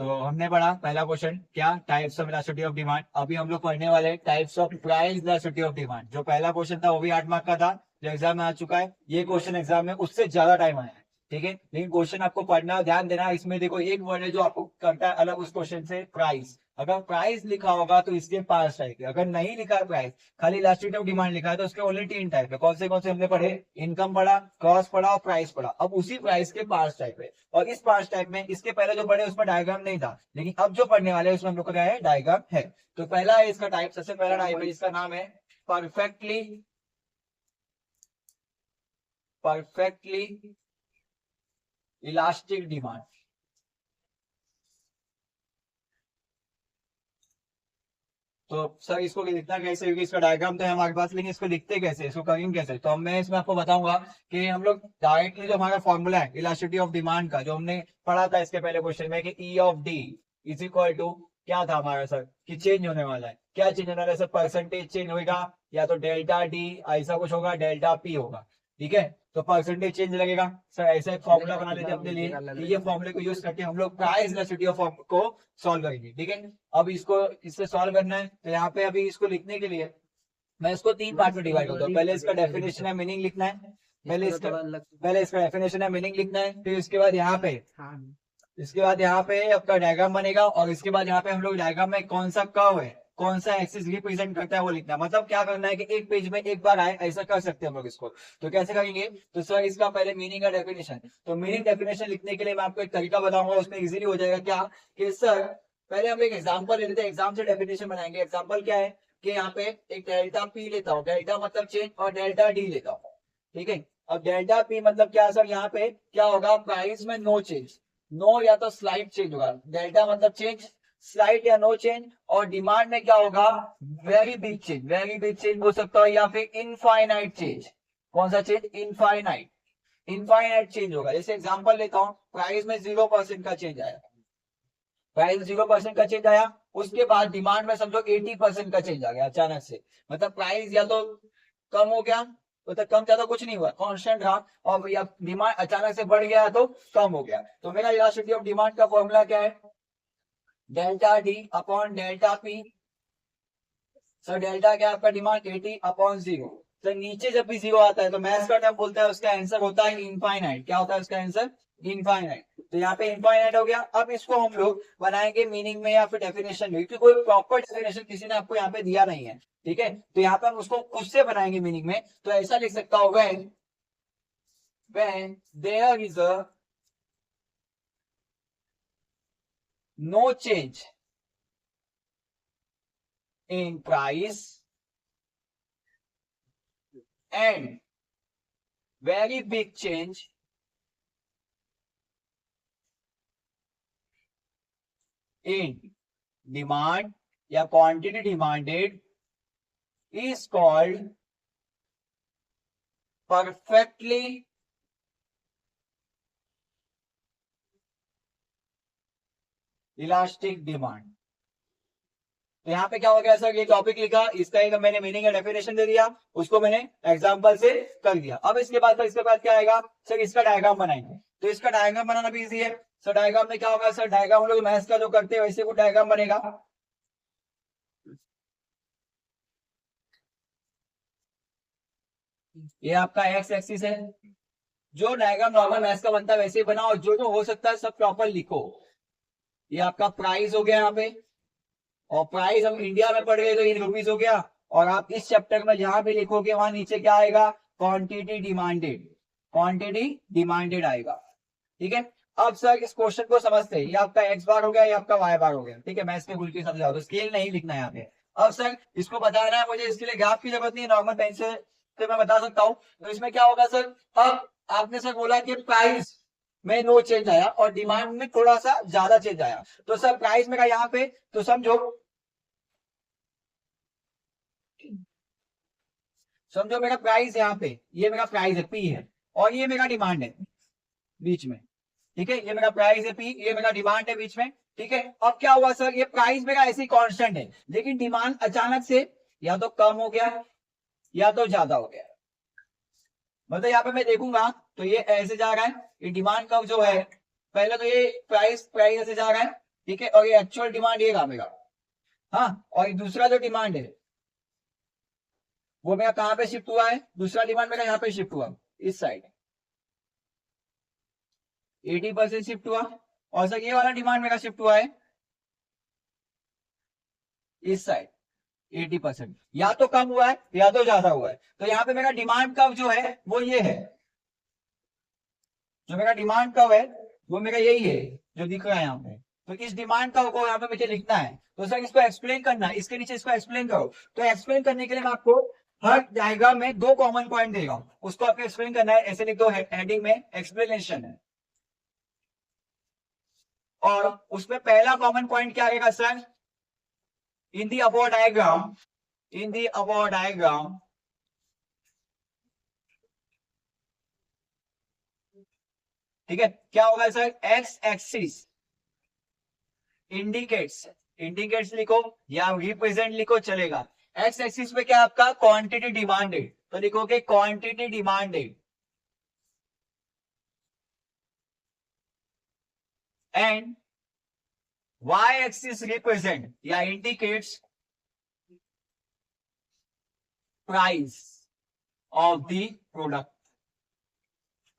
तो हमने पढ़ा पहला क्वेश्चन क्या, types of elasticity of demand. अभी हम लोग पढ़ने वाले types of price elasticity of demand. जो पहला क्वेश्चन था वो भी 8 मार्क का था, जो एग्जाम में आ चुका है। ये क्वेश्चन एग्जाम में उससे ज्यादा टाइम आया है, ठीक है। लेकिन क्वेश्चन आपको पढ़ना, ध्यान देना, इसमें देखो एक वर्ड है जो आपको करता है अलग उस क्वेश्चन से, प्राइस। अगर प्राइस लिखा होगा तो इसके पास टाइप है, अगर नहीं लिखा है प्राइस, खाली इलास्टिसिटी ऑफ डिमांड लिखा है तो उसके ओनली 3 टाइप है। कौन से हमने पढ़े, इनकम पढ़ा, क्रॉस पढ़ा और प्राइस पढ़ा। अब उसी प्राइस के 5 टाइप है, और इस 5 टाइप में इसके पहले जो पढ़े उसमें डायग्राम नहीं था, लेकिन अब जो पढ़ने वाले उसमें हम लोग का क्या है, डायग्राम है। तो पहला है इसका टाइप, सबसे पहला टाइप है जिसका नाम है परफेक्टली इलास्टिक डिमांड। तो सर इसको लिखना कैसे, क्योंकि इसका डायग्राम तो है हमारे पास, लेकिन इसको लिखते कैसे, इसको करेंगे कैसे, तो मैं इसमें आपको बताऊंगा कि हम लोग डायरेक्टली जो हमारा फॉर्मूला है इलास्टिसिटी ऑफ डिमांड का, जो हमने पढ़ा था इसके पहले क्वेश्चन में, कि E of D is equal to क्या था हमारा सर, कि चेंज होने वाला है। क्या चेंज होने वाला है सर, परसेंटेज चेंज होगा, या तो डेल्टा डी ऐसा कुछ होगा, डेल्टा पी होगा, ठीक है। तो परसेंटेज चेंज लगेगा सर, ऐसा एक फॉर्मूला बना लेते हैं अपने लिए, कि ये फॉर्मूले को यूज करके हम लोग प्राइस इलास्टिसिटी ऑफ को सॉल्व करेंगे, ठीक है। अब इसको इससे सॉल्व करना है, तो यहाँ पे अभी इसको लिखने के लिए मैं इसको 3 पार्ट में डिवाइड करता हूँ। पहले इसका डेफिनेशन है, मीनिंग लिखना है, पहले इसका डेफिनेशन है, मीनिंग लिखना है, फिर इसके बाद यहाँ पे आपका डायग्राम बनेगा, और इसके बाद यहाँ पे हम लोग डायग्राम में कौन सा कर्व है, कौन सा एक्सिस रिप्रेजेंट करता है वो लिखना है। मतलब क्या करना है कि एक पेज में एक बार आए, ऐसा कर सकते हैं हम लोग इसको। तो कैसे करेंगे, तो सर इसका पहले मीनिंग का डेफिनेशन, तो मीनिंग डेफिनेशन लिखने के लिए मैं आपको एक तरीका बताऊंगा, उसमें इजीली हो जाएगा। क्या कि सर पहले हम एक एग्जाम्पल ले लेते हैं, एग्जाम से डेफिनेशन बनाएंगे। एग्जाम्पल क्या है कि यहाँ पे एक डेल्टा पी लेता हूँ, डेल्टा मतलब चेंज, और डेल्टा डी लेता हूँ, ठीक है। अब डेल्टा पी मतलब क्या सर, यहाँ पे क्या होगा, प्राइस में नो चेंज, नो या तो स्लाइट चेंज होगा, डेल्टा मतलब चेंज, स्लाइट या नो चेंज। और डिमांड में क्या होगा, very big change, very big change हो सकता है, या फिर इनफाइनाइट चेंज। कौन सा चेंज, इनफाइनाइट, इनफाइनाइट चेंज होगा। जैसे एग्जांपल लेता हूँ, प्राइस में 0% का चेंज आया, प्राइस 0% का चेंज आया, उसके बाद डिमांड में समझो 80% का चेंज आ गया अचानक से। मतलब प्राइस या तो कम हो गया, मतलब कम ज्यादा कुछ नहीं हुआ, कांस्टेंट रहा, और या डिमांड अचानक से बढ़ गया तो कम हो गया। तो मेरा इलास्टिसिटी ऑफ डिमांड का फॉर्मूला क्या है, delta D upon delta P. Sir delta क्या है आपका, डिमांड 80/0। सर नीचे जब भी 0 आता है तो मैथ्स का टर्म बोलता है, उसका आंसर होता है इनफाइनाइट। क्या होता है उसका आंसर, इनफाइनाइट। तो यहाँ पे इनफाइनाइट हो गया। अब इसको हम लोग बनाएंगे मीनिंग में या फिर डेफिनेशन में, क्योंकि कोई प्रॉपर डेफिनेशन किसी ने आपको यहाँ पे दिया नहीं है, ठीक है। तो यहाँ पे हम उसको खुद से बनाएंगे मीनिंग में। तो ऐसा लिख सकता हूँ, when there is a no change in price and very big change in demand या quantity demanded is called perfectly elastic demand. तो यहाँ पे क्या हो गया सर, ये टॉपिक लिखा, इसका एक मैंने मीनिंग एंड डेफिनेशन दे दिया, उसको मैंने एग्जांपल से कर दिया। अब इसके बाद क्या आएगा सर, इसका डायग्राम बनाएंगे। तो इसका डायग्राम बनाना भी इजी है सर। डायग्राम में क्या होगा सर, डायग्राम हम लोग मैथ्स का जो करते हैं वैसे कुछ डायग्राम बनेगा। ये आपका एक्स एक्सिस है, जो डायग्राम नॉर्मल मैथ्स का बनता है वैसे ही बनाओ, जो जो हो सकता है सब प्रॉपर लिखो। ये आपका प्राइस हो गया यहाँ पे, और प्राइस हम इंडिया में पढ़ गए तो इन रुपीज हो गया। और आप इस चैप्टर में जहां भी लिखोगे वहां नीचे क्या आएगा, क्वांटिटी डिमांडेड, क्वांटिटी डिमांडेड आएगा, ठीक है। अब सर इस क्वेश्चन को समझते हैं, ये आपका एक्स बार हो गया, ये आपका वाई बार हो गया, ठीक है। मैं इसके उल्टी समझाऊं तो स्केल नहीं लिखना है यहाँ पे। अब सर इसको बताना है मुझे, इसके लिए ग्राफ की जरूरत नहीं है, नॉर्मल पेन से मैं बता सकता हूँ। तो इसमें क्या होगा सर, अब आपने सर बोला कि प्राइस में नो चेंज आया और डिमांड में थोड़ा सा ज्यादा चेंज आया, तो सर प्राइस में का यहाँ पे, तो समझो मेरा प्राइस यहाँ पे, ये मेरा प्राइस है पी है, और ये मेरा डिमांड है बीच में, ठीक है। ये मेरा प्राइस है पी, ये मेरा डिमांड है बीच में, ठीक है। अब क्या हुआ सर, ये प्राइस मेरा ऐसे ही कांस्टेंट है, लेकिन डिमांड अचानक से या तो कम हो गया या तो ज्यादा हो गया। मतलब यहाँ पे मैं देखूंगा तो ये ऐसे जा रहा है, ये डिमांड का जो है, पहले तो ये प्राइस ऐसे जा रहा है, ठीक है, और ये एक्चुअल डिमांड ये रहा मेरा। हाँ, और ये दूसरा जो डिमांड है वो मेरा कहाँ पे शिफ्ट हुआ है, दूसरा डिमांड मेरा यहाँ पे शिफ्ट हुआ इस साइड, 80% शिफ्ट हुआ। और सर ये वाला डिमांड मेरा शिफ्ट हुआ है इस साइड, 80%। या तो कम हुआ है या तो ज्यादा हुआ है। तो यहाँ पे मेरा डिमांड कर्व जो है वो ये है, जो मेरा डिमांड कर्व है वो मेरा यही है जो दिख रहा है यहाँ पे। तो इस डिमांड कर्व को यहाँ पे मुझे लिखना है, तो सर इसको एक्सप्लेन करना है, इसके नीचे इसको एक्सप्लेन करो। तो एक्सप्लेन करने के लिए मैं आपको हर डायग्राम में 2 कॉमन पॉइंट देगा, उसको आपको एक्सप्लेन करना है। ऐसे लिख दो हेडिंग में एक्सप्लेनेशन है, और उसमें पहला कॉमन पॉइंट क्या आएगा सर, इन दी अबोव डायग्राम, इन दी अबोव डायग्राम ठीक है, क्या होगा sir, x axis indicates, indicates लिखो या रिप्रेजेंट लिखो चलेगा। एक्स एक्सिस पे क्या आपका क्वांटिटी डिमांडेड, तो लिखोगे quantity demanded, and Y axis represent या indicates price of the product,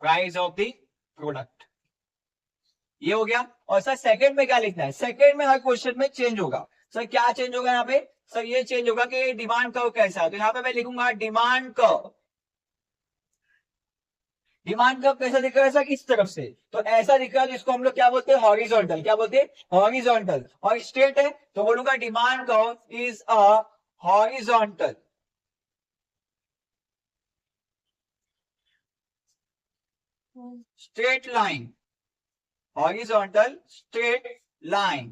price of the product. ये हो गया। और सर सेकंड में क्या लिखना है, सेकंड में हर क्वेश्चन में चेंज होगा। सर क्या चेंज होगा यहाँ पे, सर ये चेंज होगा कि डिमांड कर्व कैसा है। तो यहाँ पे मैं लिखूंगा डिमांड कर्व, डिमांड कर्व कैसा दिख रहा है सर, किस तरफ से, तो ऐसा दिख रहा है जिसको हम लोग क्या बोलते हैं, हॉरिजॉन्टल, क्या बोलते हैं, हॉरिजॉन्टल। और स्ट्रेट है तो बोलूंगा demand curve is a horizontal, straight line, horizontal straight line,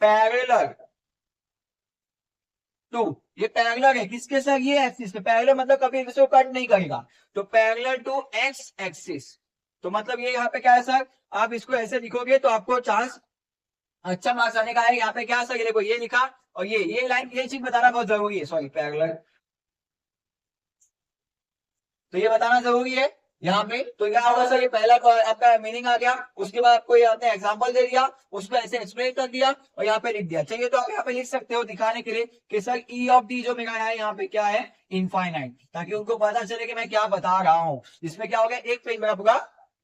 parallel to, ये पैरेलल है किसके साथ, ये एक्सिस पे, पैरेलल मतलब कभी इसको कट नहीं करेगा। तो पैरेलल टू एक्स एक्सिस, तो मतलब ये यहाँ पे क्या है सर, आप इसको ऐसे लिखोगे तो आपको चांस अच्छा मार्क्स आने का है। यहाँ पे क्या सर, ये देखो ये लिखा, और ये लाइन, ये चीज बताना बहुत जरूरी है, सॉरी पैरेलल, तो ये बताना जरूरी है यहाँ पे। तो क्या होगा सर, ये पहला आपका मीनिंग आ गया, उसके बाद आपको ये आपने एग्जांपल दे दिया, उसको ऐसे एक्सप्लेन कर दिया और यहाँ पे लिख दिया। चाहिए तो आप यहाँ पे लिख सकते हो दिखाने के लिए कि सर ई ऑफ डी जो मेरा है यहाँ पे क्या है, इनफाइनाइट, ताकि उनको पता चले कि मैं क्या बता रहा हूँ। इसमें क्या हो गया, एक पेज मेरा पूरा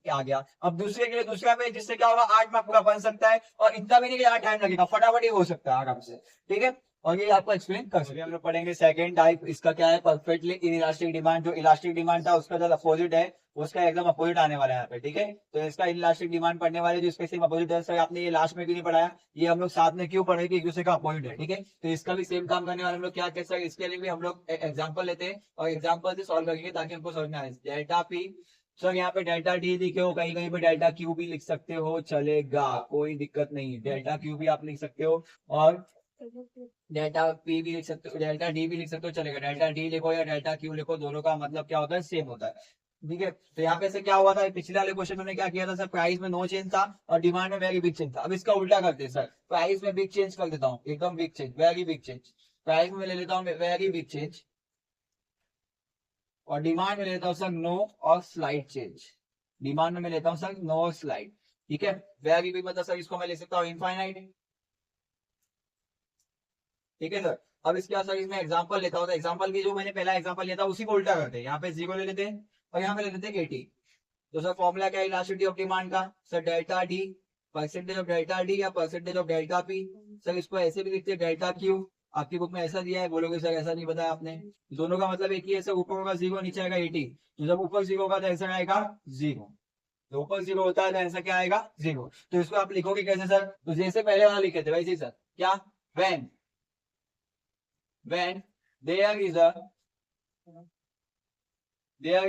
आ गया। अब दूसरे के लिए दूसरा पेज, जिससे क्या होगा 8 मार्क पूरा बन सकता है, और इतना भी नहीं कि ज्यादा टाइम लगेगा, फटाफट ही हो सकता है आराम से। ठीक है, और ये आपको एक्सप्लेन कर सकते हैं। हम लोग पढ़ेंगे सेकंड टाइप, इसका क्या है, परफेक्टली इन इलास्टिक डिमांड। जो इलास्टिक डिमांड था उसका जो अपोजिट है, उसका एकदम अपोजिट आने वाला है यहाँ पे। ठीक है, तो इसका इलास्टिक डिमांड पढ़ने वाले जो इसके सेम अपोजिट है, सर आपने ये लास्ट में क्यों नहीं पढ़ाया, ये हम लोग साथ में क्यों पढ़े कि एक दूसरे का अपोजिट है। ठीक है, तो इसका भी सेम काम करने वाले हम लोग क्या कहते हैं, इसके लिए भी हम लोग एग्जाम्पल लेते हैं और एग्जाम्पल से सॉल्व करेंगे ताकि हमको समझ में आए। डेल्टा पी, सर यहाँ पे डेल्टा डी लिखे हो, कहीं कहीं पे डेल्टा क्यू भी लिख सकते हो, चलेगा, कोई दिक्कत नहीं है, डेल्टा क्यू भी आप लिख सकते हो, और डेल्टा पी भी लिख सकते हो, डेल्टा डी भी लिख सकते हो, चलेगा। डेल्टा डी लिखो या डेल्टा क्यू लिखो, दोनों का मतलब क्या होता है, सेम होता है। ठीक है, तो यहाँ पे से क्या हुआ था, पिछले वाले क्वेश्चन में क्या किया था सर, प्राइस में नो चेंज था और डिमांड में वेरी बिग चेंज था। अब इसका उल्टा करते हैं सर, प्राइस में बिग चेंज कर देता हूँ, एकदम big change, very big change, price में ले लेता हूँ वेरी बिग चेंज, और डिमांड में लेता हूँ सर नो और स्लाइड चेंज, डिमांड में लेता हूँ सर नो और स्लाइड। ठीक है, वेरी बिग मतलब सर इसको मैं ले सकता हूँ इनफाइनाइट। ठीक है सर, अब इसके बाद सर इसमें एग्जांपल लेता हूँ, तो एग्जांपल की जो मैंने पहला एग्जांपल लिया था उसी को उल्टा करते हैं, यहाँ पे 0 ले लेते हैं और यहाँ पे ले लेते हैं 80। तो सर फॉर्मूला क्या है इलास्टिसिटी ऑफ डिमांड का, sir delta D, percentage of delta D या percentage of delta P. Sir इसको ऐसे भी लिखते हैं डेल्टा क्यू, आपकी बुक में ऐसा दिया है, बोलोगे सर ऐसा नहीं बताया आपने, दोनों का मतलब एक ही है सर, ऊपर होगा 0 नीचे आएगा 80। तो जब ऊपर 0 होगा तो ऐसा आएगा 0, तो ऊपर 0 होता है तो ऐसा क्या आएगा 0। तो इसको आप लिखोगे कैसे सर, तो जैसे पहले वाला लिखे थे वैसे ही सर, क्या, when there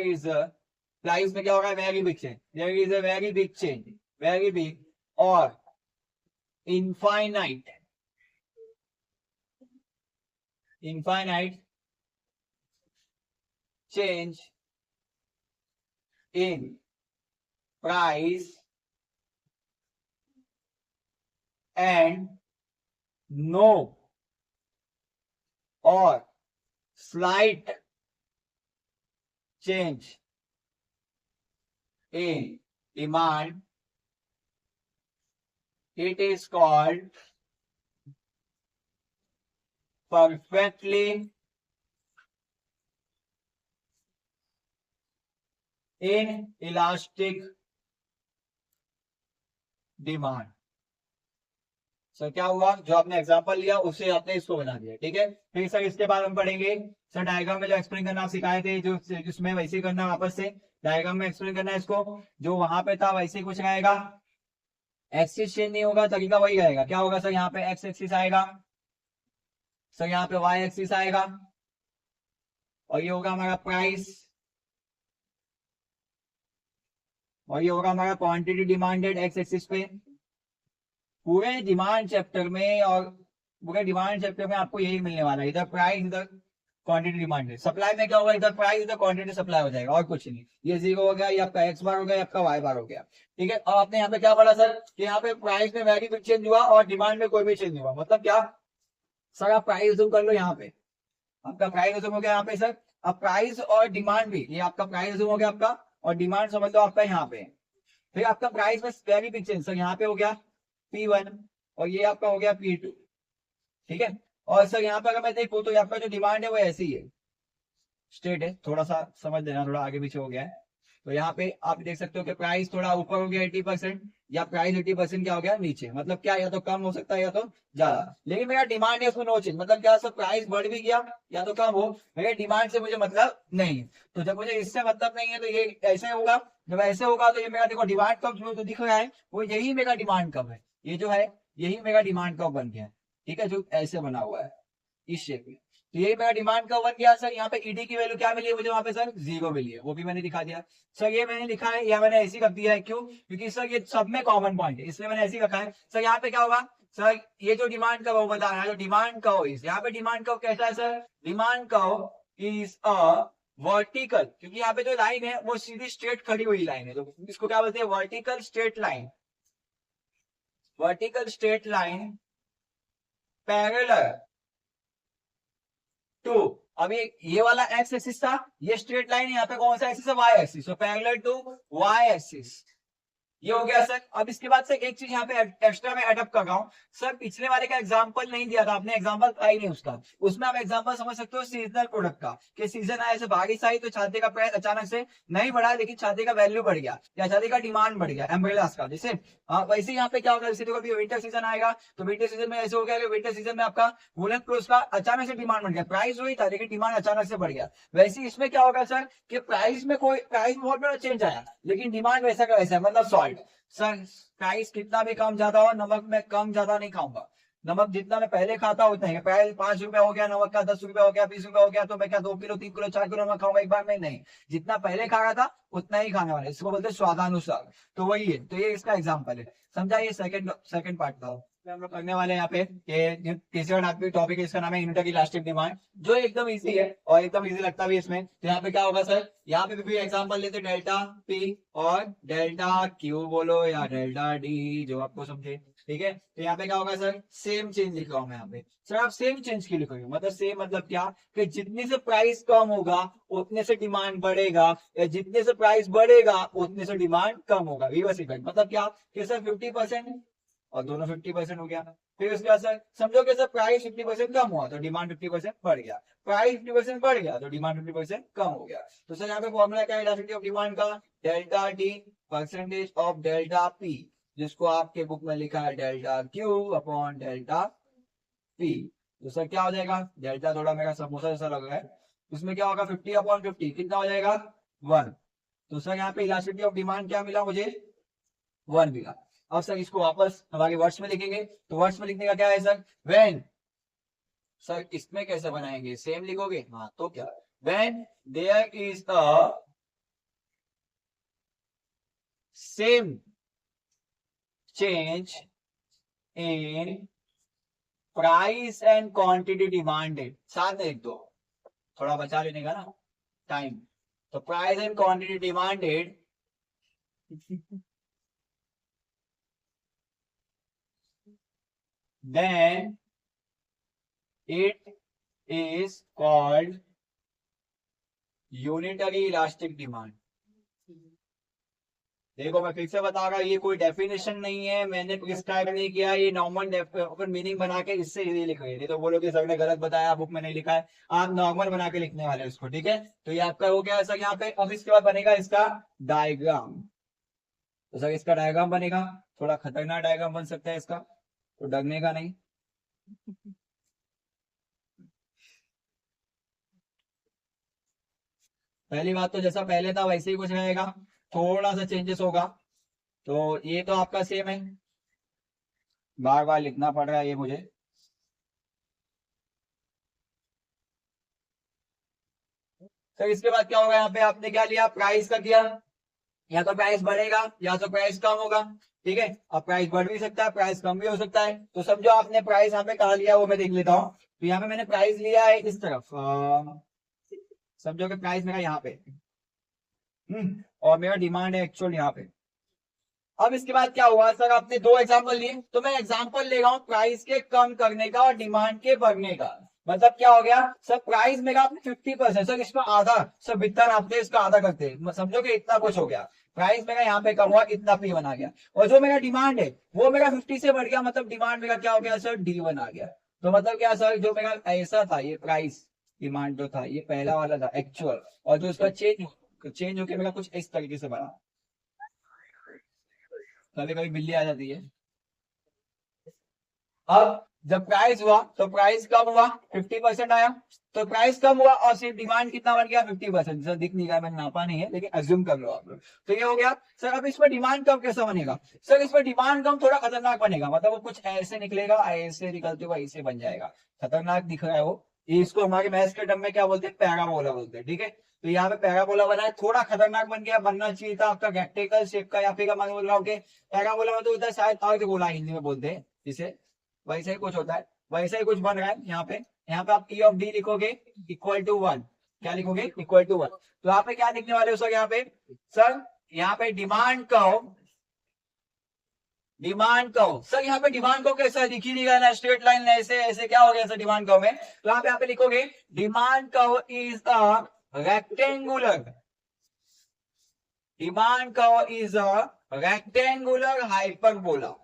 is a price में क्या होगा, very big change, there is a very big change, very big or infinite change in price and no or slight change in demand it is called perfectly inelastic demand। Sir क्या हुआ, जो आपने example लिया उससे आपने इसको बना दिया, ठीक है। फिर सर इसके बाद हम पढ़ेंगे सर डायग्राम में जो एक्सप्लेन करना आप सिखाए थे, जो जिसमें वैसे ही करना वापस से डायग्राम में एक्सप्लेन करना है इसको, जो वहां पे था वैसे ही कुछ रहेगा, एक्सिस चेंज नहीं होगा, तरीका वही रहेगा। क्या होगा सर, यहाँ पे एक्स एक्सिस आएगा, सर यहाँ पे वाई एक्सिस आएगा, और ये होगा हमारा प्राइस, और ये होगा हमारा क्वांटिटी डिमांडेड एक्स एक्सिस पे। पूरे डिमांड चैप्टर में और पूरे डिमांड चैप्टर में आपको यही मिलने वाला है, इधर प्राइस इधर क्वांटिटी डिमांडेड। सप्लाई में क्या होगा, इधर प्राइस इधर क्वांटिटी सप्लाई हो जाएगा, और कुछ नहीं। ये जीरो हो गया, ये आपका एक्स बार हो गया, आपका वाई बार हो गया, ठीक है। और आपने यहाँ पे क्या पढ़ा सर कि यहाँ पे प्राइस में वैल्यू भी चेंज हुआ और डिमांड में कोई भी चेंज नहीं हुआ, मतलब क्या सर, आप प्राइस जूम कर लो, यहाँ पे आपका प्राइस जूम हो गया, यहाँ पे सर अब प्राइस और डिमांड भी, ये आपका प्राइस जूम हो गया आपका, और डिमांड समझ लो आपका यहाँ पे। फिर आपका प्राइस में वेरी बिग चेंज, सर यहाँ पे हो गया P1 और ये आपका हो गया P2, ठीक है। और सर यहाँ पे अगर मैं देखूँ तो आपका जो डिमांड है वो ऐसी है, स्ट्रेट है, थोड़ा सा समझ लेना, थोड़ा आगे पीछे हो गया है। तो यहाँ पे आप देख सकते हो कि प्राइस थोड़ा ऊपर हो गया 80%, या प्राइस 80% क्या हो गया नीचे, मतलब क्या या तो कम हो सकता है या तो ज्यादा। लेकिन मेरा डिमांड है उसमें नो चेंज, मतलब क्या सर प्राइस बढ़ भी गया या तो कम हो, मेरे डिमांड से मुझे मतलब नहीं। तो जब मुझे इससे मतलब नहीं है तो ये ऐसे होगा, जब ऐसे होगा तो ये मेरा देखो डिमांड कब जो दिख रहा है वो यही मेरा डिमांड कब है, ये जो है यही मेरा डिमांड कब बन गया है, ठीक है, जो ऐसे बना हुआ है इस शेप में। तो यही मेरा डिमांड का 1 गया सर। यहाँ पे ईडी की वैल्यू क्या मिली है मुझे, वहां पे सर 0 मिली है, वो भी मैंने दिखा दिया। सर ये मैंने लिखा है या मैंने ऐसे कर दिया है, क्यों, क्योंकि सर ये सब में कॉमन पॉइंट है, इसलिए मैंने ऐसे रखा है। सर यहाँ पे क्या होगा सर, ये जो डिमांड का वो बता रहा है, जो डिमांड का यहाँ पे डिमांड का कैसा है सर, डिमांड का इज अ वर्टिकल, क्योंकि यहाँ पे जो लाइन है वो सीधी स्ट्रेट खड़ी हुई लाइन है, तो इसको क्या बोलते हैं, vertical straight line, vertical straight line parallel to. अभी ये वाला एक्स एक्सिस था, ये स्ट्रेट लाइन, यहाँ पे कौन सा एक्सिस है, वाई एक्सिस, तो पैरेलल टू वाई एक्सिस, ये हो गया सर। अब इसके बाद सर एक चीज यहाँ पे एक्स्ट्रा में एडअप कर रहा हूँ सर, पिछले वाले का एग्जांपल नहीं दिया था आपने, एग्जांपल था ही नहीं उसका, उसमें आप एग्जांपल समझ सकते हो सीजनल प्रोडक्ट का, कि सीजन आया ऐसे बारिश आई तो छाते का प्राइस अचानक से नहीं बढ़ा, लेकिन छाते का वैल्यू बढ़ गया या छाते का डिमांड बढ़ गया एम्ब्रेलास का, जैसे वैसे यहाँ पे क्या होगा, जैसे देखो अभी विंटर सीजन आएगा तो विंटर सीजन में ऐसे हो गया कि विंटर सीजन में आपका वुलन क्लोथ का अचानक से डिमांड बढ़ गया, प्राइस वही था लेकिन डिमांड अचानक से बढ़ गया। वैसे ही इसमें क्या होगा सर कि प्राइस में बहुत बड़ा चेंज आया, लेकिन डिमांड वैसा का वैसा है, मतलब सॉल्ट सर, प्राइस कितना भी कम ज्यादा हो, नमक में कम ज्यादा नहीं खाऊंगा, नमक जितना मैं पहले खाता उतना ही, प्राइस 5 रुपया हो गया नमक का, 10 रुपया हो गया, 20 रुपया हो गया, तो मैं क्या 2 किलो 3 किलो 4 किलो नमक खाऊंगा एक बार में, नहीं, जितना पहले खा रहा था उतना ही खाने वाला, इसको बोलते हैं स्वादानुसार। तो वही है, तो ये इसका एग्जाम्पल है, समझा। ये सेकंड पार्ट था हम लोग करने वाले हैं यहाँ पे, तीसरा टॉपिक इसका नाम है यूनिटरी इलास्टिक डिमांड, जो एकदम इजी है और एकदम इजी लगता भी है इसमें। तो यहाँ पे क्या होगा सर, यहाँ पे भी एग्जांपल लेते डेल्टा पी और डेल्टा क्यू बोलो या डेल्टा डी, जो आपको समझे, ठीक है। तो यहाँ पे क्या होगा सर, सेम चेंज लिख रहा हूँ मैं यहाँ पे सर, आप सेम चेंज क्यों लिखोगे, मतलब सेम मतलब क्या, कि जितने से प्राइस कम होगा उतने से डिमांड बढ़ेगा, या जितने से प्राइस बढ़ेगा उतने से डिमांड कम होगा, रिवर्स इफेक्ट, मतलब क्या कि सर 50% और दोनों 50% हो गया। फिर उसके बाद सर समझो कि सर प्राइस 50% कम हुआ तो डिमांड 50% बढ़ गया, प्राइस 50% बढ़ गया तो डिमांड 50% कम हो गया। तो सर यहाँ पे फॉर्मूला क्या है इलास्टिसिटी ऑफ डिमांड का, delta T percentage of delta P, जिसको आपके बुक में लिखा है delta Q upon delta P. तो सर क्या हो जाएगा, डेल्टा थोड़ा मेरा समोसा जैसा लग रहा है, उसमें क्या होगा 50/50 कितना हो जाएगा 1। तो सर यहाँ पे इलास्टिसिटी ऑफ डिमांड क्या मिला मुझे, 1 मिला। अब सर इसको वापस हमारे वर्ड्स में लिखेंगे, तो वर्ड्स में लिखने का क्या है सर, व्हेन, सर इसमें कैसे बनाएंगे, सेम लिखोगे, हाँ तो क्या, when there is a same change in price and quantity demanded, साथ में लिख दो, थोड़ा बचा लेने का ना टाइम। तो price and quantity demanded then it is called unitary elastic demand, देखो मैं फिर से बता रहा हूँ, ये कोई डेफिनेशन नहीं है, मैंने प्रिस्क्राइब नहीं किया, ये नॉर्मल अपन मीनिंग बना के इससे ये लिख रहे हैं, नहीं तो बोलो कि सर ने गलत बताया, बुक में नहीं लिखा है। आप नॉर्मल बना के लिखने वाले हैं उसको, ठीक है। तो ये आपका हो गया सर यहाँ पे। अब इसके बाद बनेगा इसका डायग्राम। तो सर इसका डायग्राम बनेगा, थोड़ा खतरनाक डायग्राम बन सकता है इसका, तो डरने का नहीं। पहली बात तो जैसा पहले था वैसे ही कुछ रहेगा, थोड़ा सा चेंजेस होगा। तो ये तो आपका सेम है, बार बार लिखना पड़ रहा है ये मुझे। फिर इसके बाद क्या होगा, यहाँ पे आपने क्या लिया, प्राइस का किया। या तो प्राइस बढ़ेगा या तो प्राइस कम होगा, ठीक है। अब प्राइस बढ़ भी सकता है, प्राइस कम भी हो सकता है। तो समझो आपने प्राइस यहाँ पे कहाँ लिया वो मैं देख लेता हूँ। तो यहाँ पे मैंने प्राइस लिया है इस तरफ, समझो कि प्राइस मेरा यहाँ पे, और मेरा डिमांड है एक्चुअल यहाँ पे। अब इसके बाद क्या हुआ सर, आपने दो एग्जांपल लिए, तो मैं एग्जांपल ले रहा हूँ प्राइस के कम करने का और डिमांड के बढ़ने का। मतलब क्या हो गया सर, प्राइस मेरा आपने 50%, सर इसका आधा, सर वितरण आपने इसका आधा करते समझो कि इतना कुछ हो गया। प्राइस मेरा यहाँ पे कम हुआ, इतना पी बना गया। और जो मेरा डिमांड है वो मेरा 50 से बढ़ गया, मतलब डिमांड मेरा क्या हो गया सर, डी वन आ गया। तो मतलब क्या सर, जो मेरा ऐसा था ये प्राइस डिमांड जो था ये पहला वाला था एक्चुअल, और जो इसका चेंज होकर मेरा कुछ इस तरीके से बना। कभी कभी बिल्ली आ जाती है। अब जब प्राइस हुआ तो प्राइस कम हुआ, 50% आया। तो प्राइस कम हुआ और सिर्फ डिमांड कितना बन गया, 50%। सर दिख नहीं रहा, मैंने नापा नहीं है, लेकिन अज्यूम कर लो आप लोग। तो ये हो गया सर। अब इसमें डिमांड कम कैसा बनेगा सर, इसमें डिमांड कम थोड़ा खतरनाक बनेगा, मतलब वो कुछ ऐसे निकलेगा, ऐसे निकलते हुए ऐसे बन जाएगा। खतरनाक दिख रहा है वो। ये इसको हमारे मैथ्स के टर्म में क्या बोलते हैं, पैराबोला बोलते हैं, ठीक है। तो यहाँ पे पैराबोला बना है, थोड़ा खतरनाक बन गया, बनना चाहिए था आपका रेक्टेंगल शेप का, या फिर मैं बोल रहा हूँ कि पैराबोला मतलब होता है शायद अर्धगोला, हिंदी में बोलते हैं जिसे, वैसा ही कुछ होता है। वैसा ही कुछ बन रहा है यहाँ पे। यहाँ पे आप ई ऑफ डी लिखोगे इक्वल टू वन, क्या लिखोगे, इक्वल टू वन। तो यहाँ पे क्या लिखने वाले हो सर, यहाँ पे सर, यहाँ पे डिमांड कहो सर, यहाँ पे डिमांड कहो कैसा दिख ही नहीं रहा ना, स्ट्रेट लाइन ऐसे ऐसे क्या हो गया सर डिमांड कहो में। तो यहाँ पे लिखोगे डिमांड कहो इज अ रेक्टेंगुलर, डिमांड कहो इज अ रेक्टेंगुलर हाइपरबोला।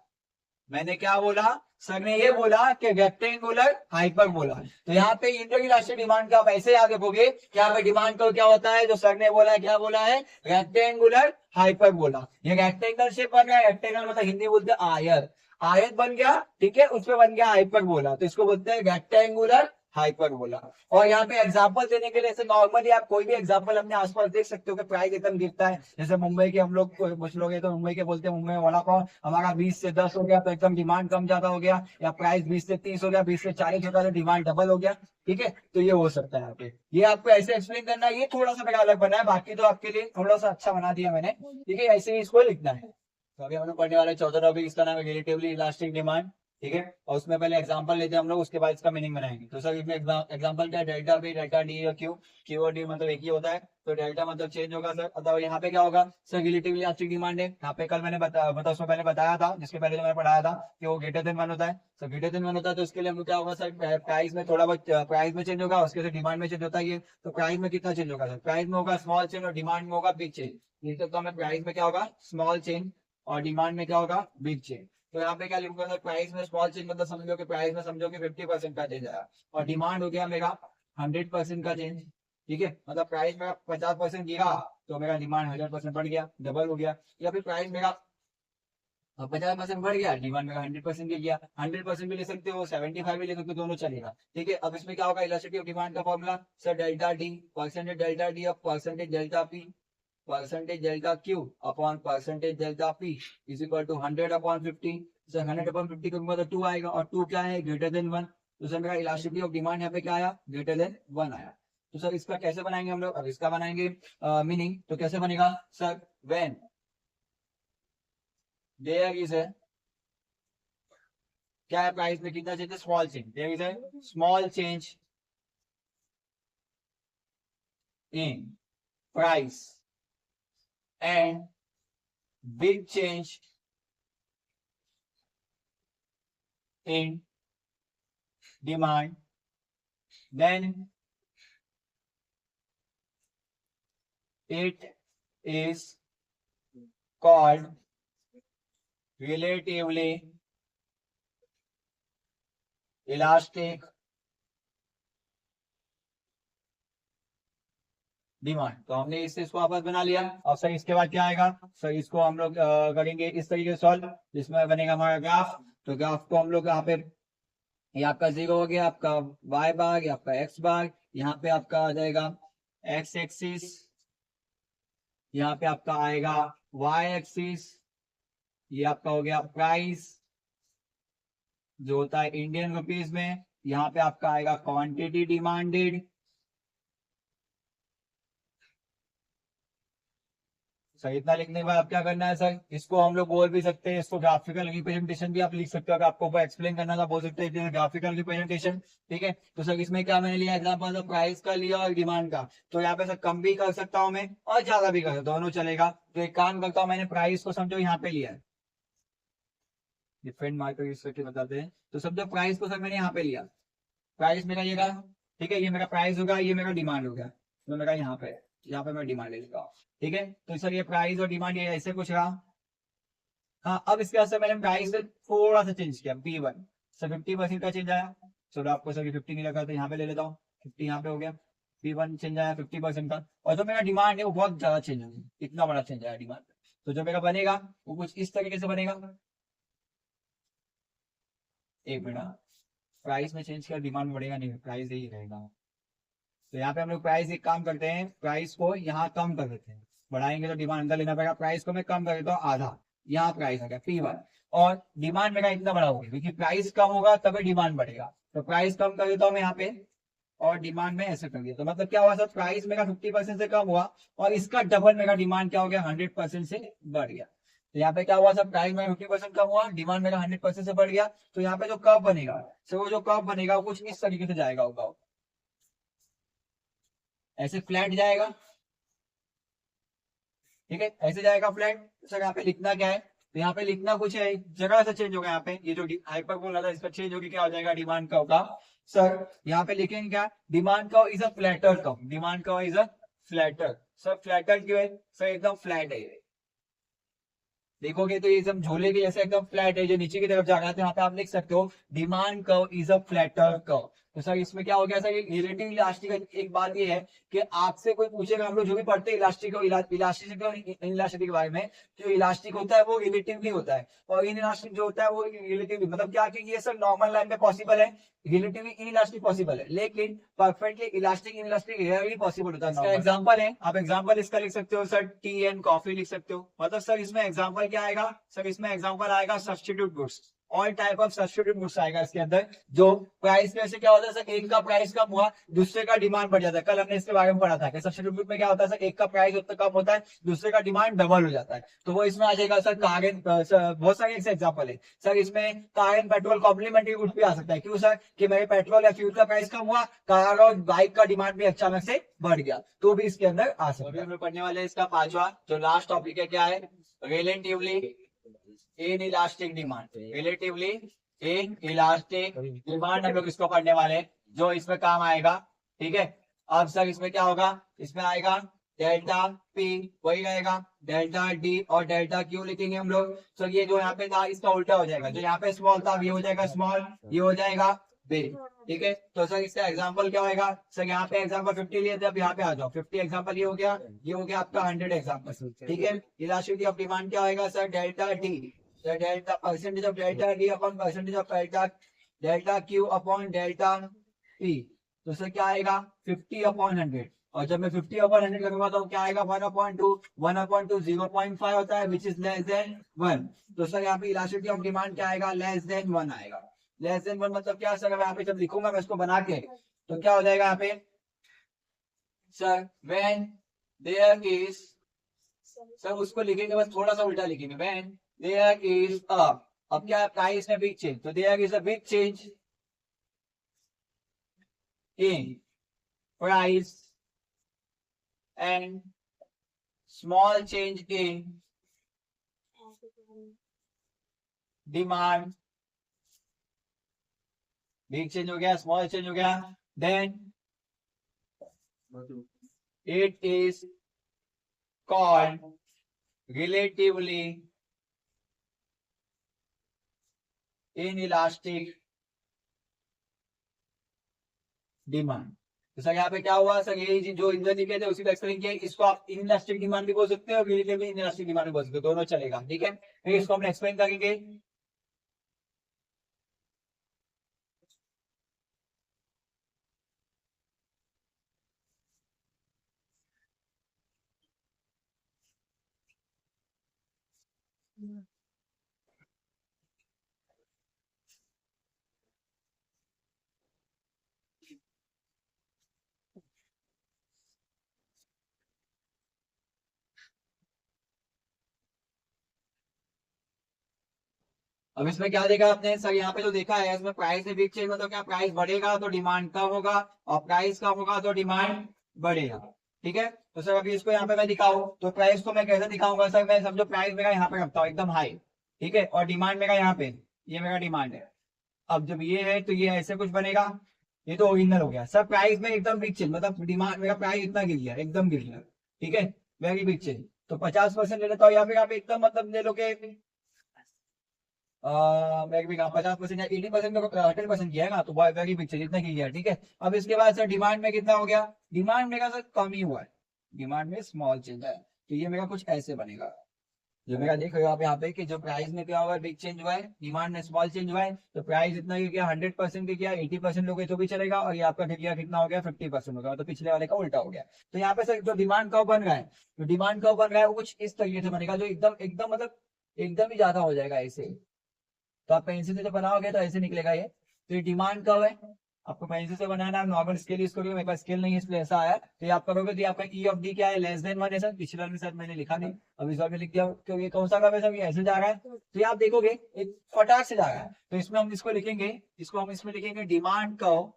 मैंने क्या बोला, सर ने ये बोला कि रेक्टेंगुलर हाइपर बोला। तो यहाँ पे इंटरनेशनल डिमांड का आप ऐसे याद रखोगे, यहाँ पे डिमांड का क्या होता है, जो सर ने बोला है, क्या बोला है, रेक्टेंगुलर हाइपर बोला। ये रेक्टेंगल शेप बन गया, रेक्टेंगल मतलब हिंदी बोलते हैं आयत, आयत बन गया, ठीक है, उसमें बन गया हाइपर बोला, तो इसको बोलते हैं रेक्टेंगुलर हाइपर बोला। और यहाँ पे एग्जांपल देने के लिए, जैसे नॉर्मली आप कोई भी एग्जांपल अपने आसपास देख सकते हो कि प्राइस एकदम गिरता है। जैसे मुंबई के हम लोग कुछ लोग हैं तो मुंबई के बोलते हैं, मुंबई में वड़ा पाव हमारा 20 से 10 हो गया तो एकदम डिमांड कम ज्यादा हो गया, या प्राइस 20 से 30 हो गया, 20 से 40 हो गया तो डिमांड डबल हो गया, ठीक है। तो ये हो सकता है यहाँ पे, ये आपको ऐसे एक्सप्लेन करना है। ये थोड़ा सा मेरा अलग बना है, बाकी तो आपके लिए थोड़ा सा अच्छा बना दिया मैंने, ठीक है, ऐसे ही इसको लिखना है। तो अभी हम लोग पढ़ने वाले चौथा टॉपिक, इसका नाम है रिलेटिवली इलास्टिक डिमांड, ठीक है। और उसमें पहले एग्जांपल लेते हैं हम लोग, उसके बाद इसका मीनिंग बनाएंगे। तो सर इसमें एग्जांपल क्या है, डेल्टा बी, डेल्टा डी और क्यू, क्यू और डी मतलब एक ही होता है। तो डेल्टा मतलब चेंज होगा सर, अतः यहाँ पे क्या होगा सर, रिलेटिवली इलास्टिक डिमांड है। यहाँ पे कल मैंने बताया, मतलब उसमें पहले बताया था, जिसके पहले जो मैंने पढ़ाया था कि वो ग्रेटर देन वन होता है। तो ग्रेटर देन वन होता है तो इसके लिए हम लोग क्या होगा सर, प्राइस में थोड़ा बहुत प्राइस में चेंज होगा, उसके डिमांड में चेंज होता है ये। तो प्राइस में कितना चेंज होगा सर, प्राइस में होगा स्मॉल चेंज और डिमांड में होगा बिग चेंज। लिख सकता हूँ मैं, प्राइस में क्या होगा स्मॉल चेंज और डिमांड में क्या होगा बिग चेंज। तो यहाँ पे क्या लिखूंगा सर, प्राइस में स्मॉल चेंज मतलब समझो कि प्राइस में समझो कि 50% का चेंज आया, और डिमांड हो गया मेरा 100% का चेंज, ठीक है। मतलब प्राइस मेरा 50% गिरा तो मेरा डिमांड 100% बढ़ गया, डबल हो गया। या फिर प्राइस मेरा 50% बढ़ गया, डिमांड मेरा 100% भी गया, 100% भी ले सकते हो, 75 भी ले सकते हो, दोनों चलेगा, ठीक है। अब इसमें क्या होगा, इलास्टिसिटी ऑफ डिमांड का formula sir, delta D, percentage delta D of percentage delta P, percentage delta Q upon percentage delta P is equal to 100/50। Sir 100/50 करूंगा तो 2 आएगा, और 2 क्या है, ग्रेटर देन 1। तो सर मेरा इलास्टिसिटी ऑफ डिमांड यहाँ पे क्या आया, ग्रेटर देन 1 आया। तो सर इसका कैसे बनाएंगे हम लोग, अब इसका बनाएंगे मीनिंग। तो कैसे बनेगा सर, व्हेन देयर इज है, क्या है, प्राइस में कितना चेंज है, स्मॉल चेंज, देयर इज है small change in price and big change in demand, then it is called relatively elastic demand. तो हमने इसको वापस बना लिया। और सर इसके बाद क्या आएगा, सर इसको हम लोग करेंगे इस तरीके से सॉल्व, जिसमें बनेगा हमारा ग्राफ। तो ग्राफ को हम लोग यहाँ पे, ये आपका 0 हो गया, आपका y बार, ये आपका x बार, यहाँ पे आपका आ जाएगा x एक्सिस, यहाँ पे आपका आएगा y एक्सिस, ये आपका हो गया प्राइस जो होता है इंडियन रुपीज में, यहाँ पे आपका आएगा क्वांटिटी डिमांडेड। सर इतना लिखने के बाद आप क्या करना है सर, इसको हम लोग बोल भी सकते हैं, इसको ग्राफिकल रिप्रेजेंटेशन भी आप लिख सकते हो। अगर आपको एक्सप्लेन करना था बोल सकते हैं ग्राफिकल रिप्रेजेंटेशन। ठीक है, तो सर इसमें क्या मैंने लिया एग्जांपल, तो प्राइस का लिया और डिमांड का। तो यहाँ पे सर कम भी कर सकता हूँ मैं और ज्यादा भी कर सकता हूँ, दोनों चलेगा। तो एक काम करता हूँ, मैंने प्राइस को समझो यहाँ पे लिया है, डिफरेंट मार्कर यूज करके बताते हैं। तो समझो प्राइस को सर मैंने यहाँ पे लिया, प्राइस मेरा ये रहा। ठीक है, ये मेरा प्राइस होगा, ये मेरा डिमांड होगा। तो मेरा यहाँ पे मैं डिमांड ले लूंगा। ठीक है, तो सर ये प्राइस और डिमांड ये ऐसे कुछ रहा। हाँ, अब इसके बाद सर मैंने प्राइस थोड़ा सा चेंज किया, P1 सर 50% का चेंज आया। चलो आपको सर 50 नहीं लगा तो यहाँ पे ले लेता हूँ, 50 यहाँ पे हो गया। P1 चेंज आया 50% का। और जो मेरा डिमांड है वो बहुत ज्यादा चेंज हो गया, इतना बड़ा चेंज आया डिमांड। तो जो मेरा बनेगा वो कुछ इस तरीके से बनेगा। एक मिनट, प्राइस में चेंज किया, डिमांड बढ़ेगा नहीं, प्राइस यही रहेगा। तो यहाँ पे हम लोग प्राइस एक काम करते हैं, प्राइस को यहाँ कम कर देते हैं, बढ़ाएंगे तो डिमांड अंदर लेना पड़ेगा। प्राइस को मैं कम कर देता हूँ आधा, यहाँ प्राइस आ गया P1, और डिमांड मेरा इतना बड़ा हो गया, क्योंकि प्राइस कम होगा तभी डिमांड बढ़ेगा। तो प्राइस कम कर देता हूँ मैं यहाँ पे, और डिमांड में ऐसे कर दिया। तो मतलब क्या हुआ सर, प्राइस मेरा 50% से कम हुआ और इसका डबल मेरा डिमांड क्या हो गया, 100% से बढ़ गया। तो यहाँ पे क्या हुआ सर, प्राइस मेरा 50% कम हुआ, डिमांड मेरा 100% से बढ़ गया। तो यहाँ पे जो कर्व बनेगा सर, वो जो कर्व बनेगा वो कुछ इस तरीके से जाएगा होगा, ऐसे फ्लैट जाएगा। ठीक है, ऐसे जाएगा फ्लैट। तो सर यहाँ पे लिखना क्या है, तो यहाँ पे लिखना कुछ है, जगह से चेंज होगा। यहाँ पे ये जो हाइपरबोला था इसका चेंज होगी, क्या हो जाएगा डिमांड कर्व का। सर यहाँ पे लिखेंगे क्या, demand curve is a flatter curve, demand curve is a flatter. Sir flatter क्यों है, सर एकदम फ्लैट है ये, देखोगे तो ये एकदम झोले के जैसे एकदम फ्लैट है, जो नीचे की तरफ जा रहा है। तो यहाँ पे आप लिख सकते हो demand curve is a flatter curve. तो सर इसमें क्या हो गया सर, रिलेटिव इलास्टिक एक बात ये है कि आपसे कोई पूछेगा, हम लोग जो भी पढ़ते हैं इलास्टिक और इलास्टिसिटी और इलास्टिसिटी के बारे में, जो इलास्टिक होता है वो रिलेटिवली होता है, और इन इलास्टिक जो होता है वो रिलेटिवली, मतलब क्या कि ये सर नॉर्मल लाइन में पॉसिबल है, रिलेटिवली इन इलास्टिक पॉसिबल है, लेकिन perfectly elastic in elastic rarely possible होता है। इसका एग्जांपल है, आप एग्जांपल इसका लिख सकते हो सर, टी एंड कॉफी लिख सकते हो। मतलब सर इसमें एग्जांपल क्या आएगा, सर इसमें एग्जांपल आएगा substitute goods, all type of substitute goods आएगा इसके अंदर। जो प्राइस में से क्या होता है सर, एक का प्राइस कम हुआ दूसरे का डिमांड बढ़ जाता है। कल हमने इसके बारे में पढ़ा था कि सब्स्टिट्यूट गुड में क्या होता है सर, एक का प्राइस उतना कम होता है, दूसरे का डिमांड डबल हो जाता है। तो वो इसमें आ जाएगा सर कार, बहुत सारे एग्जाम्पल है सर इसमें। Car and petrol complementary goods भी आ सकता है, क्यों सर, कि मेरे पेट्रोल या फ्यूल का प्राइस कम हुआ, कार और बाइक का डिमांड भी अचानक से बढ़ गया, तो भी इसके अंदर आ सकता है। हम लोग पढ़ने वाले इसका पांचवा जो लास्ट टॉपिक है, क्या है, relatively in elastic demand, relatively in elastic demand हम लोग इसको पढ़ने वाले हैं, जो इसमें काम आएगा। ठीक है, अब सर इसमें क्या होगा, इसमें आएगा डेल्टा पी, वही रहेगा डेल्टा डी और डेल्टा क्यू लिखेंगे हम लोग। तो ये जो यहाँ पे था इसका उल्टा हो जाएगा, जो यहाँ पे स्मॉल था ये हो जाएगा स्मॉल, ये हो जाएगा बिग। ठीक है, तो सर इसका एग्जांपल क्या होगा, सर यहाँ पे एग्जांपल 50 लिए थे, अब यहाँ पे आ जाओ 50 एग्जांपल, ये हो गया, ये हो गया आपका 100 एग्जांपल। ठीक है, इलास्टिसिटी ऑफ डिमांड क्या होगा sir, delta D, delta percentage of delta D upon percentage of delta delta Q upon delta P. तो सर क्या आएगा 50 अपॉन 100, और जब मैं 50 अपॉन 100 करूंगा तो क्या आएगा 1/2, 1/2 0.5 होता है, विच इज लेस देन 1। तो सर यहाँ पे इलास्टिसिटी ऑफ डिमांड क्या आएगा, लेस देन 1 आएगा। लेस देन 1 मतलब क्या सर, यहाँ पे जब लिखूंगा मैं इसको बना के, तो क्या हो जाएगा यहाँ पे sir, when there is, sir उसको लिखेंगे बस थोड़ा सा उल्टा लिखेंगे, व्हेन देयर इज अ, अब क्या प्राइस में बिग चेंज, तो there is a big change in price and small change in demand, big change हो गया, small change हो गया, then it is called relatively in elastic demand. तो सर यहाँ पे क्या हुआ सर, ये जो इंजन लिखे थे उसी को एक्सप्लेन किया। इसको आप इन इलास्टिक डिमांड भी बोल सकते हो और रिलेटिवली इन इलास्टिक डिमांड भी बोल सकते हो, दोनों चलेगा, ठीक है। फिर इसको हम एक्सप्लेन करेंगे। अब इसमें क्या देखा आपने सर, यहाँ पे जो देखा है इसमें प्राइस में बिग चेंज मतलब क्या, प्राइस बढ़ेगा तो डिमांड कम होगा और प्राइस कम होगा तो डिमांड बढ़ेगा, ठीक है। तो सर अभी इसको यहाँ पे मैं दिखाऊं तो प्राइस को मैं कैसे दिखाऊंगा सर, मैं समझो प्राइस मेरा यहाँ पे रखता हूँ एकदम हाई, ठीक है, और डिमांड मेरा यहाँ पे, ये मेरा डिमांड है। अब जब ये है तो ये ऐसे कुछ बनेगा, ये तो ओरिजिनल हो गया सर। प्राइस में एकदम बिग चेंज मतलब डिमांड मेरा प्राइस इतना गिर गया, एकदम गिर गया, ठीक है, वेरी बिग चेंज। तो 50% ले लेता हूँ या फिर आप एकदम मतलब ले लो के मैं भी 50% या 80% 100% किया है ना, तो वेरी बिग चेंज इतना की गया, ठीक है। अब इसके बाद सर डिमांड में कितना हो गया, डिमांड मेरा सर कम ही हुआ है, डिमांड में स्मॉल चेंज है, तो ये मेरा कुछ ऐसे बनेगा। जो मेरा देख रहे हो आप यहाँ पे कि जो प्राइस में क्या हुआ है, बिग चेंज हुआ है, डिमांड में स्मॉल चेंज हुआ है। तो प्राइस इतना ही गया 100% की गया, 80% हो गए तो भी चलेगा, और ये आपका गया कितना हो गया 50% हो गया, तो पिछले वाले का उल्टा हो गया। तो यहाँ पे सर जो डिमांड कर्व बन रहा है, जो डिमांड कर्व बन रहा है वो कुछ इस तरीके से बनेगा, जो एकदम एकदम मतलब एकदम ही ज्यादा हो जाएगा ऐसे। तो आप पेंसिल से जब बनाओगे तो ऐसे निकलेगा ये। तो ये डिमांड कर्व है, आपको पेंसिल से बनाना है, नॉर्मल स्केल यूज करोगे, मेरे पास स्केल नहीं है इसलिए ऐसा आया। तो ये आप करोगे तो ये आपका ई ऑफ डी क्या है, लेस देन 1 है सर। पिछले वाले सर मैंने लिखा नहीं, अब इस बार में लिख दिया क्योंकि कौन सा कर्व है सर, ये ऐसे जा रहा है। तो ये आप देखोगे एक फटाक से जा रहा है, तो इसमें हम इसको लिखेंगे, इसको हम इसमें लिखेंगे demand curve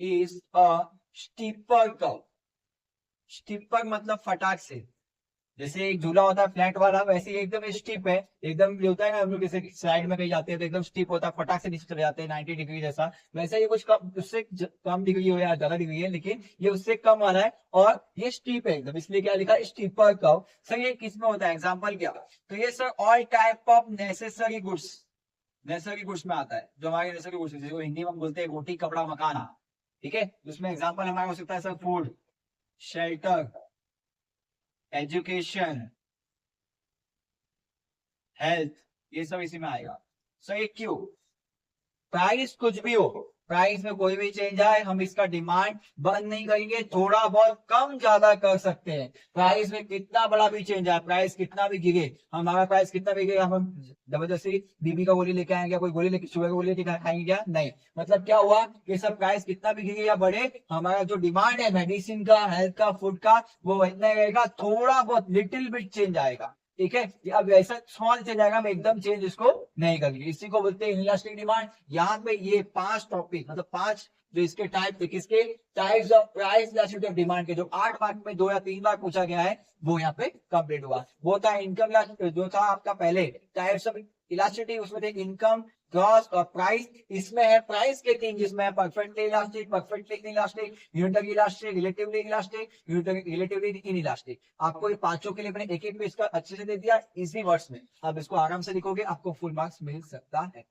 is a steeper curve. Steeper मतलब फटाक से, जैसे एक झूला होता है फ्लैट वाला, वैसे ही एकदम स्टीप है, एकदम ये होता है ना हम लोग जैसे साइड में कहीं जाते हैं तो एकदम स्टीप होता है, फटाक से नीचे चले जाते हैं 90 डिग्री जैसा। वैसे ये कुछ कम, उससे कम डिग्री हो या ज्यादा डिग्री है, लेकिन ये उससे कम वाला है और ये स्टीप है एकदम, इसलिए क्या लिखा स्टीपर कर्व। सर ये किस में होता है, एग्जाम्पल क्या, तो ये sir all type of necessary goods, necessary goods में आता है, जो हमारे नेसेसरी गुड्स जिसको हिंदी में हम बोलते हैं रोटी कपड़ा मकान, ठीक है। उसमें एग्जाम्पल हमारा हो सकता है sir food, shelter, education, health, ये सब इसी में आएगा। सो ये क्यों, प्राइस कुछ भी हो, प्राइस में कोई भी चेंज आए हम इसका डिमांड बंद नहीं करेंगे, थोड़ा बहुत कम ज्यादा कर सकते हैं। प्राइस में कितना बड़ा भी चेंज आए, प्राइस कितना भी गिरे, हमारा प्राइस कितना भी गिरे, हम जबरदस्ती बीबी का गोली लेके आएंगे, कोई गोली लेके शुगर का गोली लेके खाएंगे क्या, नहीं। मतलब क्या हुआ कि सब प्राइस कितना भी गिरे या बढ़े, हमारा जो डिमांड है मेडिसिन का, हेल्थ का, फूड का, वो इतना रहेगा, थोड़ा बहुत लिटिल बिट चेंज आएगा, ठीक है। अब ऐसा स्मॉल चेंज आएगा, हम एकदम चेंज इसको नहीं करेंगे, इसी को बोलते हैं इलास्टिक डिमांड। यहाँ पे ये 5 टॉपिक मतलब 5 जो इसके टाइप थे, किसके types of price elasticity of demand के, जो 8 मार्क में 2 या 3 बार पूछा गया है, वो यहाँ पे कंप्लीट हुआ। वो था इनकम, जो था आपका पहले टाइप्स ऑफ इलास्टिसिटी, उसमें थे इनकम, ग्रॉस और प्राइस। इसमें है प्राइस के 3, जिसमें है perfectly elastic, perfectly elastic, unitary elastic, relatively elastic, relatively in elastic. आपको ये पांचों के लिए मैंने एक एक पेज का अच्छे से दे दिया इजी वर्ड्स में, आप इसको आराम से लिखोगे, आपको फुल मार्क्स मिल सकता है।